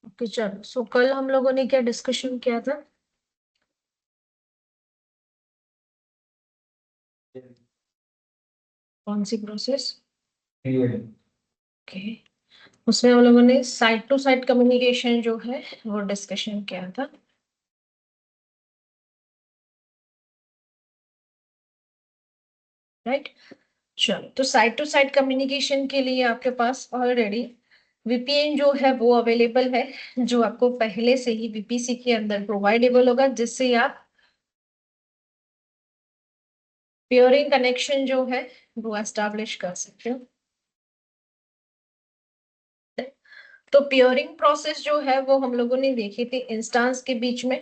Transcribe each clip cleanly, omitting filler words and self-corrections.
Okay चलो, सो कल हम लोगों ने क्या डिस्कशन किया था? कौन सी प्रोसेस? ओके। उसमें हम लोगों ने साइड टू साइड कम्युनिकेशन जो है वो डिस्कशन किया था। राइट। चलो, तो साइड टू साइड कम्युनिकेशन के लिए आपके पास ऑलरेडी वीपीएन जो है वो अवेलेबल है, जो आपको पहले से ही वीपीसी के अंदर प्रोवाइडेबल होगा, जिससे आप पेयरिंग कनेक्शन जो है वो एस्टैब्लिश कर सकते हो। तो पेयरिंग प्रोसेस जो है वो हम लोगों ने देखी थी इंस्टांस के बीच में।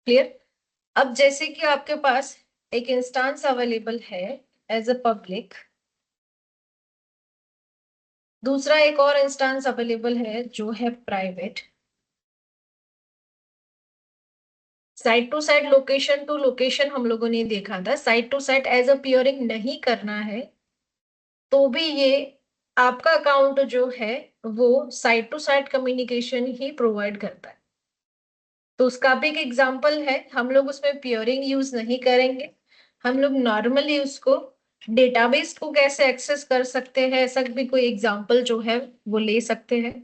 क्लियर? अब जैसे कि आपके पास एक इंस्टांस अवेलेबल है एज अ पब्लिक, दूसरा एक और इंस्टांस अवेलेबल है जो है private. Side to side, location to location हम लोगों ने देखा था, side to side as a peering नहीं करना है तो भी ये आपका अकाउंट जो है वो साइड टू साइड कम्युनिकेशन ही प्रोवाइड करता है। तो उसका भी एक एग्जांपल है, हम लोग उसमें पियरिंग यूज नहीं करेंगे, हम लोग नॉर्मली उसको डेटाबेस को कैसे एक्सेस कर सकते हैं ऐसा भी कोई एग्जांपल जो है वो ले सकते हैं।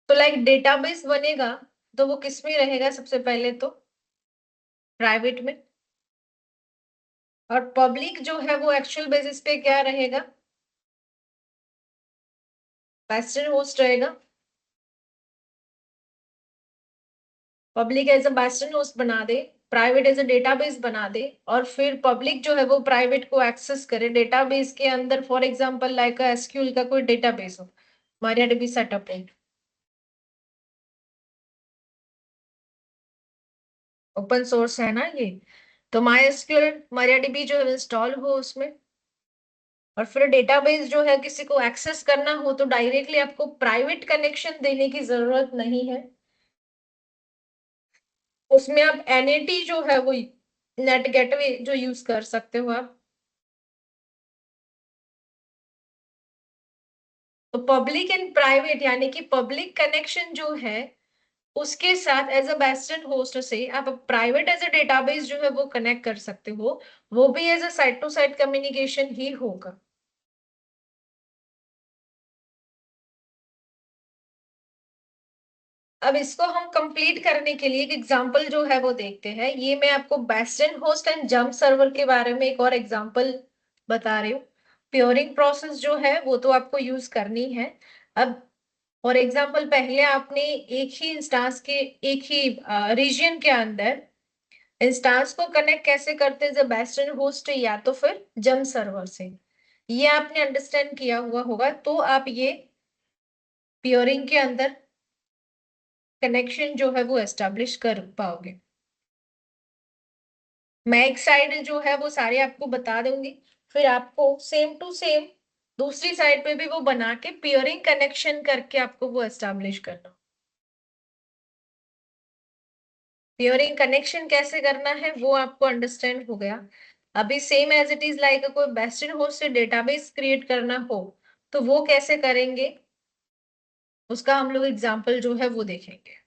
तो लाइक डेटाबेस बनेगा तो वो किस में रहेगा? सबसे पहले तो प्राइवेट में। और पब्लिक जो है वो एक्चुअल बेसिस पे क्या रहेगा? वेस्टर्न होस्ट रहेगा। Public as a western host बना दे, प्राइवेट एज अ डेटाबेस बना दे, और फिर पब्लिक जो है वो प्राइवेट को एक्सेस करे डेटाबेस के अंदर। फॉर एग्जांपल लाइक एसक्यूएल का कोई डेटाबेस हो, MariaDB सेटअप है, ओपन सोर्स है ना ये। तो MySQL MariaDB जो है इंस्टॉल हो उसमें, और फिर डेटाबेस जो है किसी को एक्सेस करना हो तो डायरेक्टली आपको प्राइवेट कनेक्शन देने की जरूरत नहीं है। उसमें आप एनएटी जो है वो नेट गेटवे जो यूज कर सकते हो आप। तो पब्लिक एंड प्राइवेट यानी कि पब्लिक कनेक्शन जो है उसके साथ एज अ वेस्टर्न होस्ट से आप प्राइवेट एज अ डेटाबेस जो है वो कनेक्ट कर सकते हो, वो भी as a side to side communication ही होगा। अब इसको हम कंप्लीट करने के लिए एक एग्जांपल जो है वो देखते हैं। ये मैं आपको western host and jump server के बारे में एक और एग्जांपल बता रही हूँ। प्योरिंग प्रोसेस जो है वो तो आपको यूज करनी है। अब फॉर एग्जांपल पहले आपने एक ही इंस्टांस के एक ही रीजन के अंदर इंस्टांस को कनेक्ट कैसे करते हैं, जब वेस्टर्न होस्ट या तो फिर जंप सर्वर से, ये आपने अंडरस्टैंड किया हुआ होगा। तो आप ये प्योरिंग के अंदर कनेक्शन जो है वो एस्टेब्लिश कर पाओगे। मैं एक साइड जो है वो सारे आपको बता दूंगी, फिर आपको सेम टू सेम दूसरी साइड पे भी वो बना के पियरिंग कनेक्शन करके आपको वो एस्टेब्लिश करना। पियरिंग कनेक्शन कैसे करना है वो आपको अंडरस्टैंड हो गया। अभी same as it is like कोई वेस्टर्न होस्ट से डेटाबेस क्रिएट करना हो तो वो कैसे करेंगे, उसका हम लोग एग्जांपल जो है वो देखेंगे।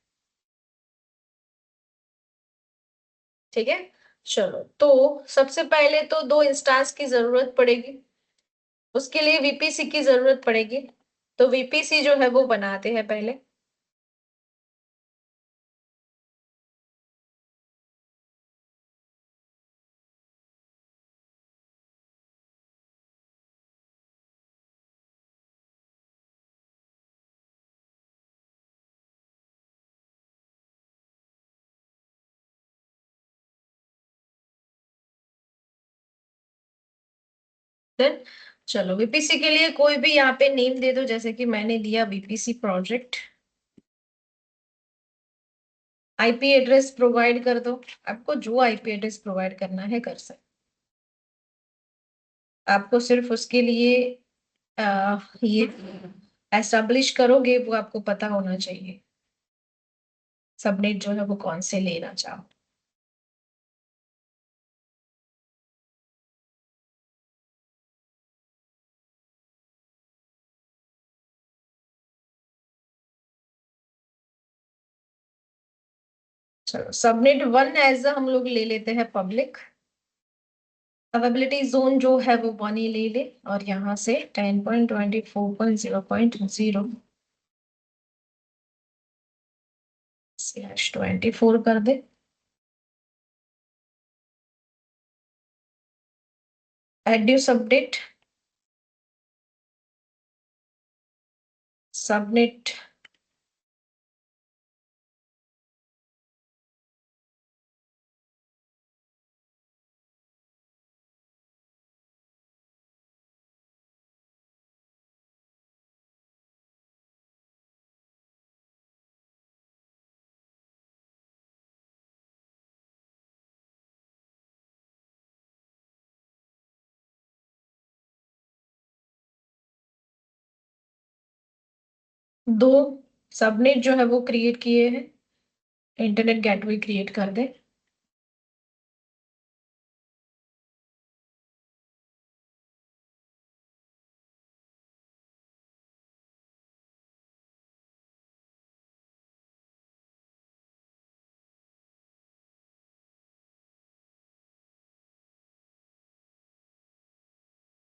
ठीक है। चलो, तो सबसे पहले तो दो इंस्टांस की जरूरत पड़ेगी, उसके लिए वीपीसी की जरूरत पड़ेगी। तो वीपीसी जो है वो बनाते हैं पहले। देन चलो, वीपीसी के लिए कोई भी यहाँ पे नेम दे दो, जैसे कि मैंने दिया VPC project. IP address provide कर दो, आपको जो आईपी एड्रेस प्रोवाइड करना है कर सकते। आपको सिर्फ उसके लिए ये एस्टेब्लिश करोगे वो आपको पता होना चाहिए, सबनेट जो है वो कौन से लेना चाहो। चलो सबनेट वन एज हम लोग ले लेते हैं पब्लिक। अवेबिलिटी जोन जो है वो वन ही ले ले, और यहाँ से 10.24.0.0 /24 कर दे। एड्यूस अपडेट सबनेट दो सबनेट जो है वो क्रिएट किए हैं, इंटरनेट गेटवे क्रिएट कर दे।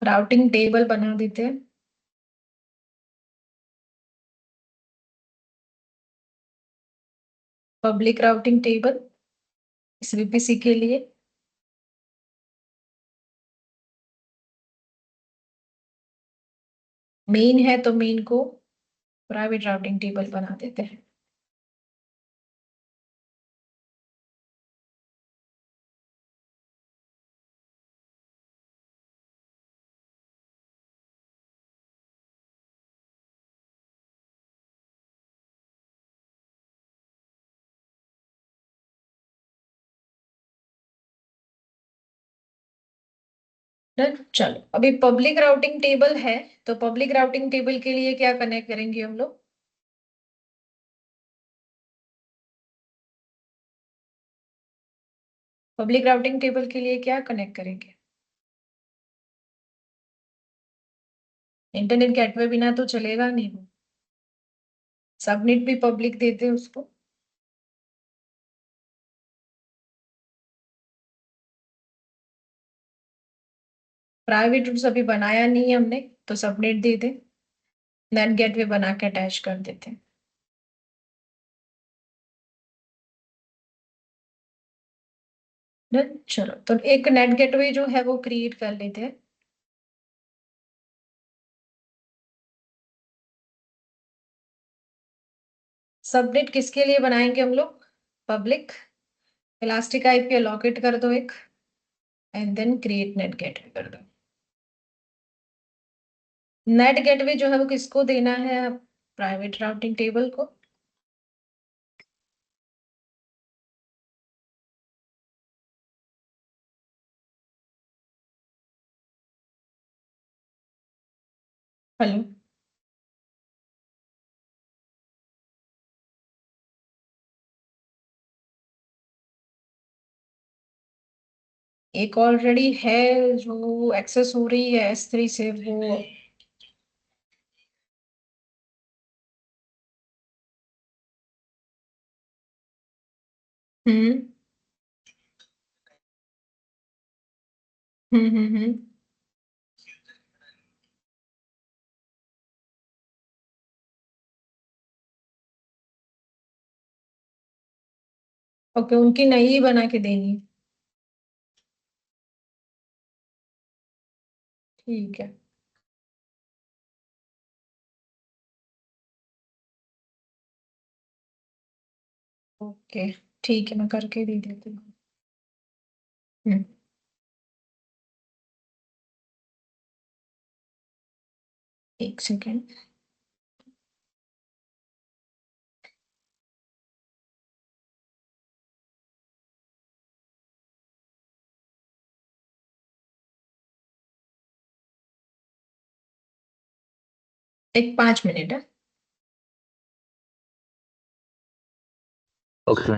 राउटिंग टेबल बना देते हैं। पब्लिक राउटिंग टेबल इस वीपीसी के लिए। मेन है तो मेन को प्राइवेट राउटिंग टेबल बना देते हैं। डन। चलो अभी पब्लिक राउटिंग टेबल है, तो पब्लिक राउटिंग टेबल के लिए क्या कनेक्ट करेंगे हम लोग? पब्लिक राउटिंग टेबल के लिए क्या कनेक्ट करेंगे? इंटरनेट गेटवे बिना तो चलेगा नहीं वो। सबनेट भी पब्लिक देते हैं उसको। प्राइवेट रूट्स अभी बनाया नहीं है हमने, तो सबनेट दे दे। नेट गेटवे बना के अटैच कर देते हैं। डन। चलो तो एक नेट गेटवे जो है वो क्रिएट कर लेते हैं। सबनेट किसके लिए बनाएंगे हम लोग? पब्लिक। इलास्टिक आईपी अलॉकेट कर दो एक, and then create NAT gateway कर दो। नेट गेटवे जो है वो किसको देना है? प्राइवेट राउटिंग टेबल को। हेलो। एक ऑलरेडी है जो एक्सेस हो रही है S3 से वो। हम्म हम्म। ओके, उनकी नई बना के देनी है। ठीक है। ओके, ठीक है, मैं करके दे देती हूँ। हम्म। एक सेकेंड। एक 5 मिनट है। ओके।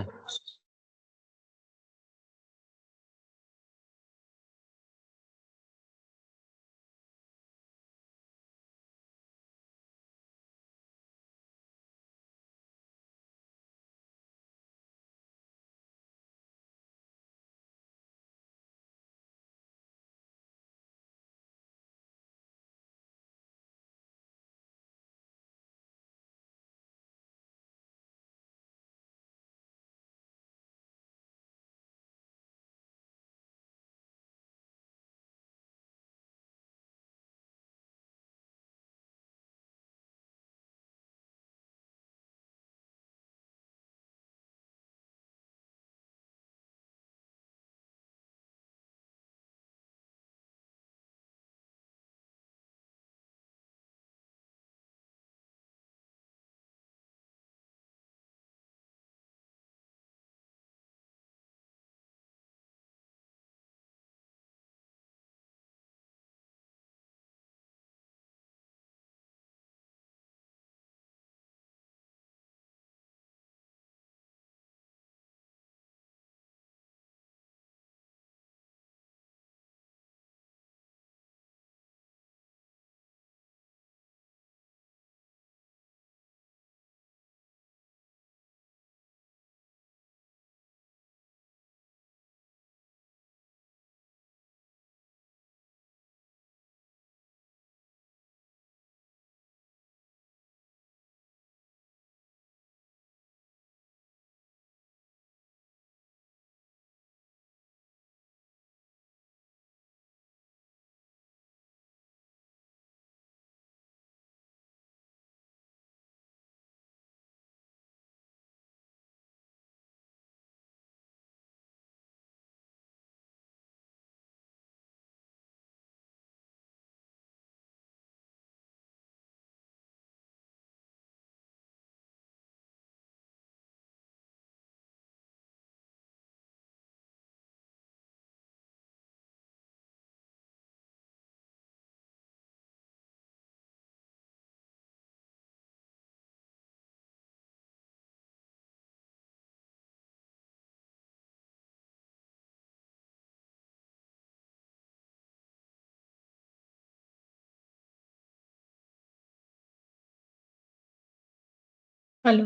हेलो।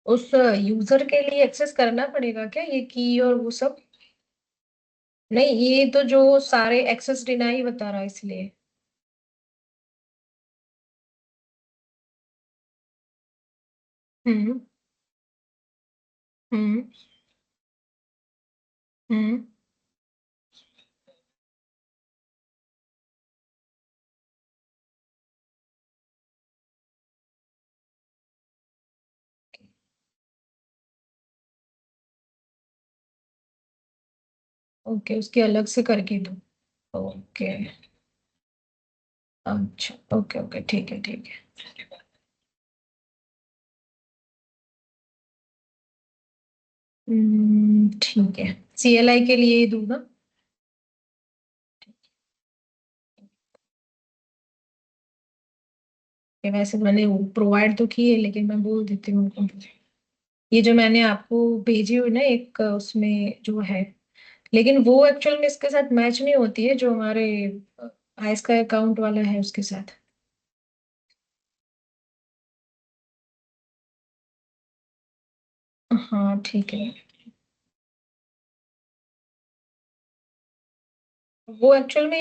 उस यूजर के लिए एक्सेस करना पड़ेगा क्या, ये की और वो सब? नहीं, ये तो जो सारे एक्सेस डिनाई बता रहा है इसलिए। हम्म। हम्म। हम्म। ओके, उसकी अलग से करके दो। ओके। अच्छा, ओके ओके, ठीक है ठीक है। ठीक है। CLI के लिए ही दूँ ना? कि वैसे मैंने वो प्रोवाइड तो की है, लेकिन मैं बोल देती हूँ उनको। ये जो मैंने आपको भेजी हुई ना एक, उसमें जो है, लेकिन वो एक्चुअल में इसके साथ मैच नहीं होती है, जो हमारे आइस का अकाउंट वाला है उसके साथ। हाँ ठीक है। वो एक्चुअल में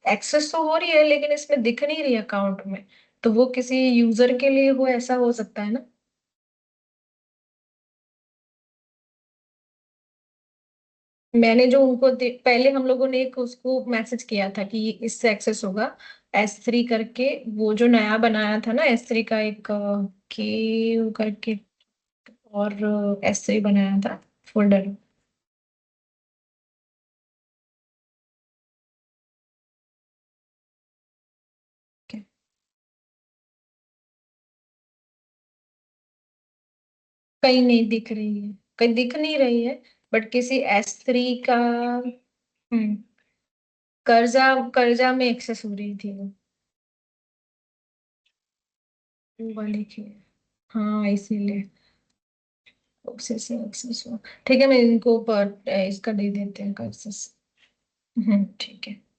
एक्सेस तो हो रही है, लेकिन इसमें दिख नहीं रही अकाउंट में। तो वो किसी यूजर के लिए हो, ऐसा हो सकता है ना? मैंने जो उनको पहले हम लोगों ने एक उसको मैसेज किया था कि इससे एक्सेस होगा, S3 करके। वो जो नया बनाया था ना S3 का एक के करके, और S3 बनाया था फोल्डर। कहीं नहीं दिख रही है, कहीं दिख नहीं रही है। बट किसी S3 का। हम्म। कर्जा, कर्जा में एक्सेस हो रही थी वो वाली की। हाँ इसीलिए उसी से एक्सेस हुआ। ठीक है, मैं इनको पर इसका दे देते हैं एक्सेस। ठीक है।